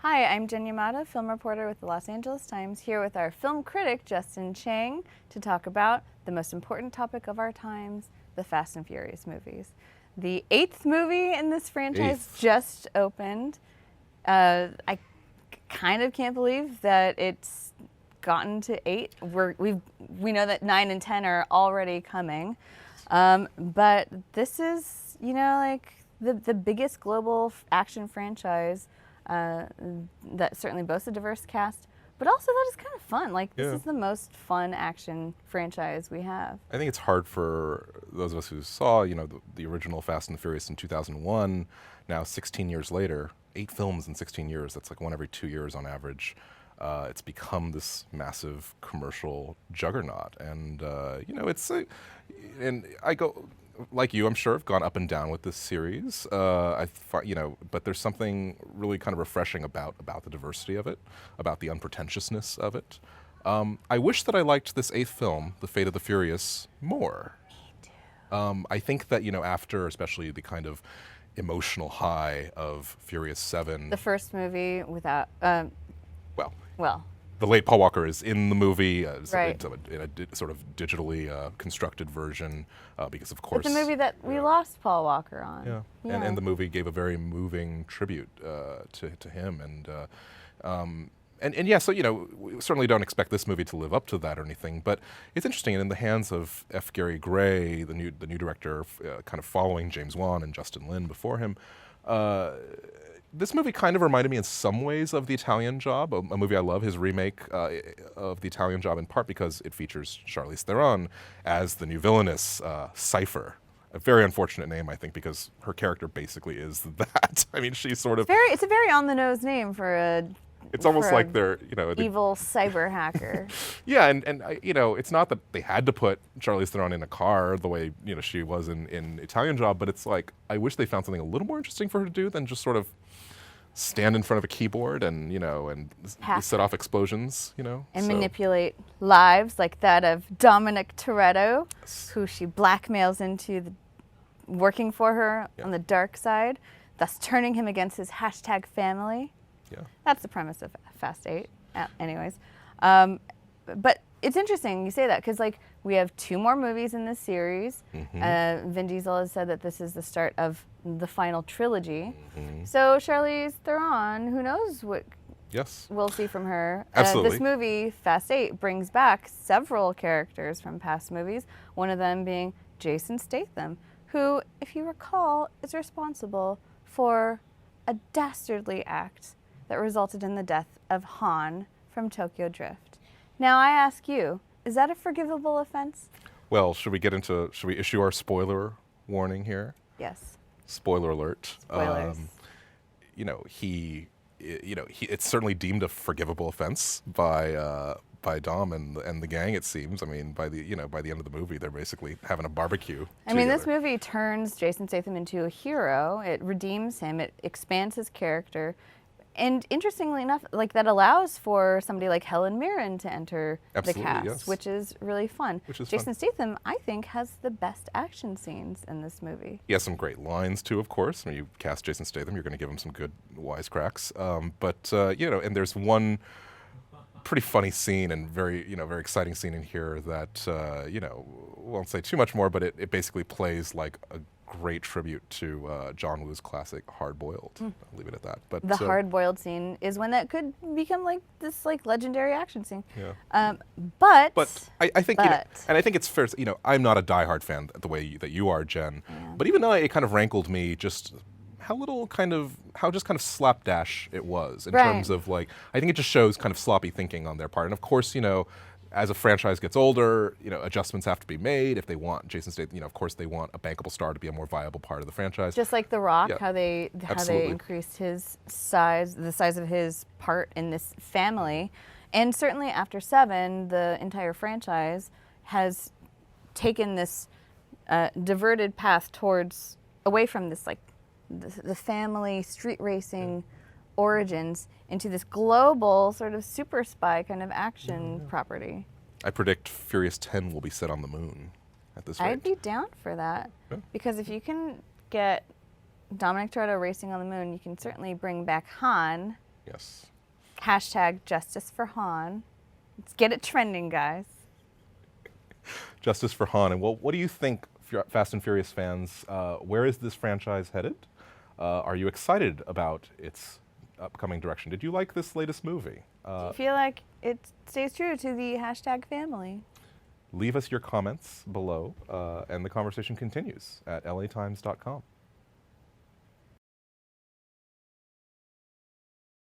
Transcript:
Hi, I'm Jen Yamato, film reporter with the Los Angeles Times, here with our film critic, Justin Chang, to talk about the most important topic of our times, the Fast and Furious movies. The 8th movie in this franchise just opened. I kind of can't believe that it's gotten to 8. We know that 9 and 10 are already coming. But this is, like the biggest global action franchise that certainly boasts a diverse cast, but also that is kind of fun. This is the most fun action franchise we have. I think it's hard for those of us who saw, the original Fast and the Furious in 2001. Now, 16 years later, 8 films in 16 years. That's like one every 2 years on average. It's become this massive commercial juggernaut, and and I go. Like you, I'm sure, have gone up and down with this series. But there's something really kind of refreshing about the diversity of it, about the unpretentiousness of it. I wish that I liked this 8th film, The Fate of the Furious, more. Me too. I think that, after especially the kind of emotional high of Furious 7. The first movie without, well. The late Paul Walker is in the movie, Right. in a sort of digitally constructed version, because of course. It's a movie that we lost Paul Walker on. Yeah. And the movie gave a very moving tribute to him, and yeah, so we certainly don't expect this movie to live up to that or anything, but it's interesting. And in the hands of F. Gary Gray, the new director, kind of following James Wan and Justin Lin before him. This movie kind of reminded me in some ways of The Italian Job, a movie I love, his remake of The Italian Job, in part because it features Charlize Theron as the new villainess, Cypher. A very unfortunate name, I think, because her character basically is that. I mean, she's sort of... It's a very on-the-nose name for a... It's almost like they're, evil cyber hacker. Yeah, and it's not that they had to put Charlize Theron in a car the way, she was in Italian Job, but it's like, I wish they found something a little more interesting for her to do than just sort of stand in front of a keyboard and, set off explosions, And manipulate lives like that of Dominic Toretto, Yes. who she blackmails into working for her on the dark side, thus turning him against his #family. Yeah. That's the premise of Fast 8, anyways. But it's interesting you say that, because we have 2 more movies in this series. Mm-hmm. Vin Diesel has said that this is the start of the final trilogy. Mm-hmm. So Charlize Theron, who knows what Yes. we'll see from her. Absolutely. This movie, Fast 8, brings back several characters from past movies, one of them being Jason Statham, who, if you recall, is responsible for a dastardly act that resulted in the death of Han from Tokyo Drift. Now I ask you, is that a forgivable offense? Well, should we issue our spoiler warning here? Yes. Spoiler alert. Spoilers. It's certainly deemed a forgivable offense by Dom and the gang. It seems. I mean, by the end of the movie, they're basically having a barbecue. I mean, this movie turns Jason Statham into a hero. It redeems him. It expands his character. And interestingly enough, that allows for somebody like Helen Mirren to enter the cast, yes. which is really fun. Jason Statham, I think, has the best action scenes in this movie. He has some great lines too, of course. I mean, you cast Jason Statham, you're going to give him some good wisecracks. And there's one pretty funny scene and very exciting scene in here that won't say too much more, but it basically plays like a great tribute to John Woo's classic Hard Boiled. I'll leave it at that. But the Hard Boiled scene is one that could become this legendary action scene. Yeah. But I think and I think it's fair to say, I'm not a diehard fan the way that you are, Jen. Yeah. But even though it kind of rankled me just how just kind of slapdash it was in terms of I think it just shows kind of sloppy thinking on their part. And of course, as a franchise gets older, adjustments have to be made. If they want Jason Statham, of course they want a bankable star to be a more viable part of the franchise. Just like The Rock, Yeah. how they increased his size, the size of his part in this family. And certainly after 7, the entire franchise has taken this diverted path away from this the family street racing origins into this global sort of super spy kind of action property. I predict Furious 10 will be set on the moon at this rate. I'd be down for that. Yeah. Because if you can get Dominic Toretto racing on the moon, you can certainly bring back Han Yes. Hashtag Justice for Han. Let's get it trending, guys. Justice for Han. And what do you think, Fast and Furious fans? Where is this franchise headed? Are you excited about its upcoming direction? Did you like this latest movie? Do you feel like it stays true to the hashtag family? Leave us your comments below, and the conversation continues at latimes.com.